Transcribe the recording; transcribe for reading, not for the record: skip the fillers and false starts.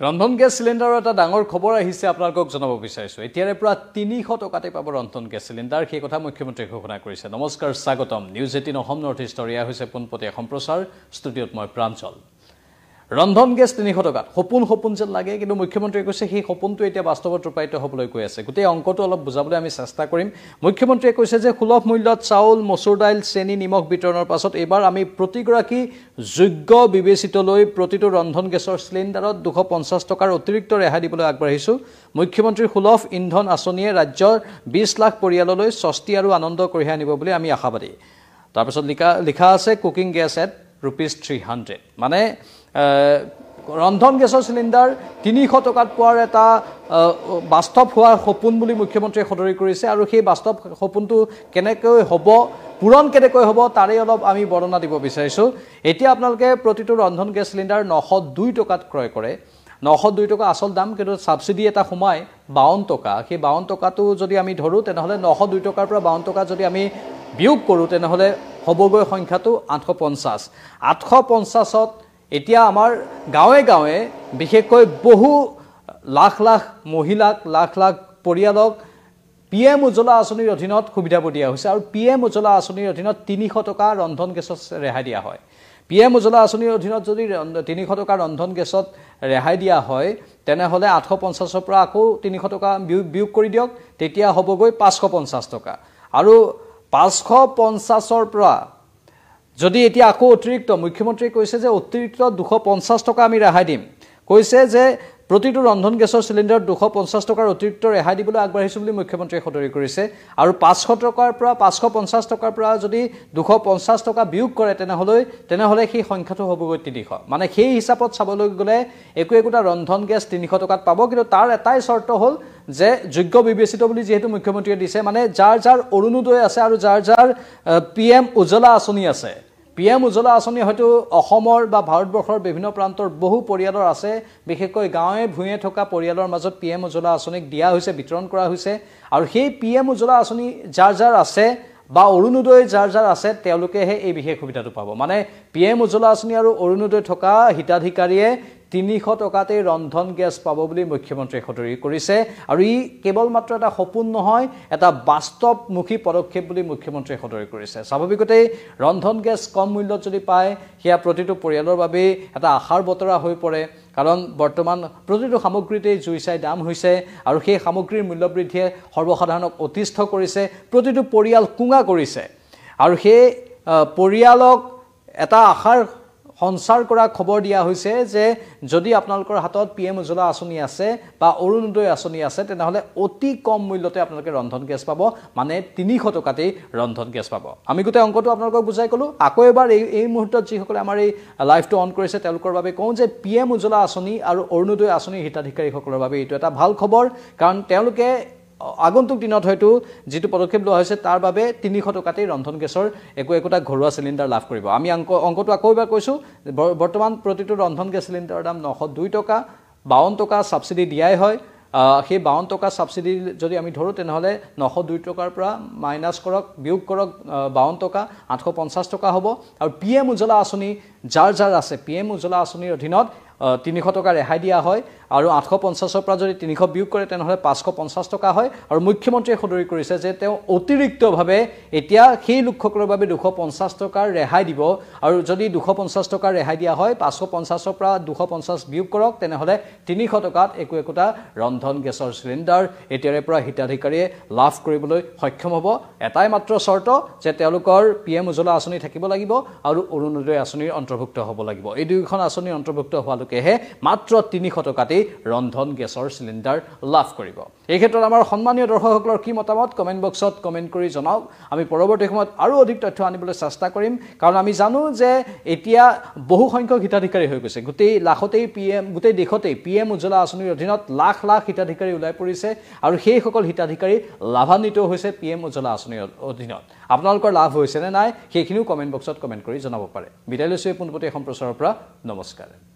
ৰন্ধন গেছ সিলিন্ডাৰৰ এটা ডাঙৰ খবৰ আহিছে আপোনালোকক জনাব বিচাৰিছো এতিয়াৰে পৰা 300 টকাতে পাব ৰন্ধন গেছ সিলিন্ডাৰ সেই কথা মুখ্যমন্ত্ৰী ঘোষণা কৰিছে নমস্কাৰ স্বাগতম নিউজ 18 অসম নৰ্থ ইষ্ট ৰিয়া হৈছে পোনপটীয়া সম্প্ৰচাৰ ষ্টুডিঅত মই প্ৰাঞ্জল ৰন্ধন গেছ 300 টকাত সপোন যেন লাগে কিন্তু মুখ্যমন্ত্ৰীয়ে কৈছে সেই সপোনটো এতিয়া বাস্তৱত ৰূপায়িত হ'বলৈ গৈ আছে গোটেই অংকটো অলপ বুজাবলৈ আমি চেষ্টা কৰিম মুখ্যমন্ত্ৰীয়ে কৈছে যে সুলভ মূল্যত চাউল মসুৰ দাইল চেনি নিমখ বিতৰণৰ পাছত এবাৰ আমি প্ৰতিগৰাকী যোগ্য বিবেচিতলৈ প্ৰতিটো ৰন্ধন গেছৰ সিলিন্ডাৰত 250 টকাৰ অতিৰিক্ত ৰেহাই দিবলৈ আগবাঢ়িছো মুখ্যমন্ত্ৰীৰ সুলভ ইন্ধন আঁচনিয়ে ৰাজ্যৰ 20 লাখ পৰিয়াললৈ স্বস্তি আৰু আনন্দ কঢ়িয়াই আনিব বুলি আমি আশাবাদী তাৰ পাছত লিখা আছে কুকিং গেছ এট ₹300 মানে ৰন্ধন গেছৰ সিলিন্ডাৰ 300 টকাত পোৱাৰ এটা বাস্তৱ হোৱাৰ সপোন বুলি মুখ্যমন্ত্ৰীয়ে সদৰি কৰিছে আৰু সেই বাস্তৱ সপোনটো কেনেকৈ হ'ব পূৰণ কেনেকৈ হ'ব তাৰে অলপ আমি বৰ্ণনা দিব বিচাৰিছো এতিয়া আপোনালোকে প্ৰতিটো ৰন্ধন গেছ সিলিন্ডাৰ 902 টকাত ক্ৰয় কৰে 902 টকা আসল দাম কিন্তু সাবসিডি এটা সোমায় 52 টকা সেই 52 টকাটো যদি আমি ধৰো তেনেহলে 902 টকাৰ পৰা 52 টকা যদি আমি বিয়োগ কৰো তেনেহলে হ'বগৈ সংখ্যাটো 850 850ত এতিয়া আমাৰ গাঁৱে গাঁৱে বিশেষকৈ বহু লাখ লাখ মহিলাক লাখ লাখ পৰিয়ালক পিএম উজ্জ্বলা আঁচনিৰ অধীনত সুবিধা দিয়া হৈছে আৰু পিএম উজ্জ্বলা আঁচনিৰ অধীনত 300 টকা ৰন্ধন গেছৰ ৰেহাই দিয়া হয় পিএম উজ্জ্বলা আঁচনিৰ অধীনত যদি 300 টকা ৰন্ধন গেছত ৰেহাই দিয়া হয় তেনেহলে 850ৰ পৰা আকৌ 300 টকা বিয়োগ কৰি দিয়ক তেতিয়া হ'বগৈ 550 টকা আৰু 550ৰ পৰা যদি এতিয়া আকৌ অতিৰিক্ত মুখ্যমন্ত্ৰীয়ে কৈছে যে অতিৰিক্ত 250 টকা আমি ৰেহাই দিম কৈছে যে প্ৰতিটো ৰন্ধন গেছৰ সিলিন্ডাৰ 250 টকাৰ অতিৰিক্ত ৰেহাই দিবলৈ আগবাঢ়িছে বুলি মুখ্যমন্ত্ৰীয়ে সদৰি কৰিছে আৰু 500 টকাৰ পৰা 550 টকাৰ পৰা যদি 250 টকা বিয়োগ কৰে তেনেহলে সেই সংখ্যাটো হ'বগৈ 300 মানে সেই হিচাপত চাবলৈ গ'লে একোটা ৰন্ধন গেছ 300 টকাত পাব কিন্তু তাৰ এটাই চৰ্ত হ'ল যে যোগ্য বিবেচিত বুলি যেহেতু মুখ্যমন্ত্ৰীয়ে দিছে মানে যাৰ অৰুণোদয় আছে আৰু যাৰ পিএম উজ্জ্বলা আঁচনি আছে পিএম উজ্জ্বলা আঁচনি হয়তো অসমৰ বা ভাৰতবৰ্ষৰ বিভিন্ন প্ৰান্তৰ বহু পৰিয়ালৰ আছে বিশেষকৈ গাঁৱে ভূঞে থকা পৰিয়ালৰ মাজত পিএম উজ্জ্বলা আঁচনিক দিয়া হৈছে বিতৰণ কৰা হৈছে আৰু সেই পিএম উজ্জ্বলা আঁচনি যাৰ আছে বা অৰুণোদয় যাৰ আছে তেওঁলোকেহে এই বিশেষ সুবিধাটো পাব মানে পিএম উজ্জ্বলা আঁচনি আৰু অৰুণোদয় থকা হিতাধিকাৰীয়ে 300 টকাতে ৰন্ধন গেছ পাব বুলি মুখ্যমন্ত্ৰীয়ে সদৰি কৰিছে আৰু ই কেৱল মাত্ৰ এটা সপোন নহয় এটা বাস্তৱমুখী পদক্ষেপ বুলি মুখ্যমন্ত্ৰীয়ে সদৰি কৰিছে স্বাভাৱিকতে ৰন্ধন গেছ কম মূল্যত যদি পায় হিয়া প্ৰতিটো পৰিয়ালৰ বাবে এটা আশাৰ বতৰা হৈ পৰে কাৰণ বৰ্তমান প্ৰতিটো সামগ্ৰীতে জুইচাই দাম হৈছে আৰু সেই সামগ্ৰীৰ মূল্য বৃদ্ধিয়ে সৰ্বসাধাৰণক অতিষ্ঠ কৰিছে প্ৰতিটো পৰিয়াল কুঙা কৰিছে আৰু সেই পৰিয়ালক এটা আশাৰ সঞ্চাৰ কৰা খবৰ দিয়া হৈছে যে যদি আপোনালোকৰ হাতত পিএম উজ্জ্বলা আঁচনি আছে বা অৰুণোদয় আঁচনি আছে তেনেহলে অতি কম মূল্যতে আপোনালোকে ৰন্ধন গেছ পাব মানে 300 টকাতেই ৰন্ধন গেছ পাব আমি গোটেই অংকটো আপোনালোকক বুজাই ক'লো আকৌ এবাৰ এই মুহূৰ্তত যিসকলে আমাৰ এই লাইভটো অন কৰিছে তেওঁলোকৰ বাবে কওঁ যে পিএম উজ্জ্বলা আঁচনি আৰু অৰুণোদয় আঁচনিৰ হিতাধিকাৰীসকলৰ বাবে এইটো এটা ভাল খবৰ কাৰণ তেওঁলোকে আগন্তুক দিনত হয়তো যেটো পদক্ষেপ লোৱা হৈছে তাৰ বাবে 300 টকাতেই ৰন্ধন গেছৰ একোটা ঘৰুৱা সিলিন্ডাৰ লাভ কৰিব আমি অংকটো আকৌ এবাৰ কৈছো বৰ্তমান প্ৰতিটো ৰন্ধন গেছ সিলিন্ডাৰৰ দাম 902 টকা 52 টকা সাবসিডি দিয়াই হয় সেই 52 টকা সাবসিডি যদি আমি ধৰো তেনেহলে 902 টকাৰ পৰা মাইনাস কৰক বিয়োগ কৰক 52 টকা 850 টকা হ'ব আৰু পিএম উজ্জ্বলা আঁচনি যাৰ আছে পিএম উজ্জ্বলা আঁচনিৰ অধীনত 300 টকা ৰেহাই দিয়া হয় আৰু 850ৰ পৰা যদি 300 বিয়োগ কৰে তেনেহলে 550 টকা হয় আৰু মুখ্যমন্ত্ৰীয়ে সদৰি কৰিছে যে তেওঁ অতিৰিক্তভাৱে এতিয়া সেই লোকসকলৰ বাবে 250 টকাৰ ৰেহাই দিব আৰু যদি 250 টকাৰ ৰেহাই দিয়া হয় 550ৰ পৰা 250 বিয়োগ কৰক তেনেহলে 300 টকাত একোটা ৰন্ধন গেছৰ সিলিন্ডাৰ এতিয়াৰে পৰা হিতাধিকাৰীয়ে লাভ কৰিবলৈ সক্ষম হ'ব এটাই মাত্ৰ চৰ্ত যে তেওঁলোকৰ পিএম উজ্জ্বলা আঁচনি থাকিব লাগিব আৰু অৰুণোদয় আঁচনিৰ অন্তৰ্ভুক্ত হ'ব লাগিব এই দুইখন আঁচনিৰ অন্তৰ্ভুক্ত হোৱালৈকেহে মাত্ৰ 300 টকাতেই ৰন্ধন গেছৰ সিলিন্ডাৰ লাভ কৰিব এই ক্ষেত্ৰত আমাৰ সন্মানীয় দৰ্শকসকলৰ কি মতামত কমেন্ট বক্সত কমেন্ট কৰি জনাওক আমি পৰৱৰ্তী সময়ত আৰু অধিক তথ্য আনিবলৈ চেষ্টা কৰিম কাৰণ আমি জানো যে এতিয়া বহু সংখ্যক হিতাধিকাৰী হৈ গৈছে গোটেই দেশতেই পিএম উজ্জ্বলা আঁচনিৰ অধীনত লাখ লাখ হিতাধিকাৰী ওলাই পৰিছে আৰু সেই সকল হিতাধিকাৰী লাভান্বিত হৈছে পিএম উজ্জ্বলা আঁচনিৰ অধীনত আপোনালোকৰ লাভ হৈছে নে নাই সেইখিনিও কমেন্ট বক্সত কমেন্ট কৰি জনাব পাৰে বিদায় লৈছো পোনপটীয়া সম্প্ৰচাৰৰ পৰা নমস্কাৰ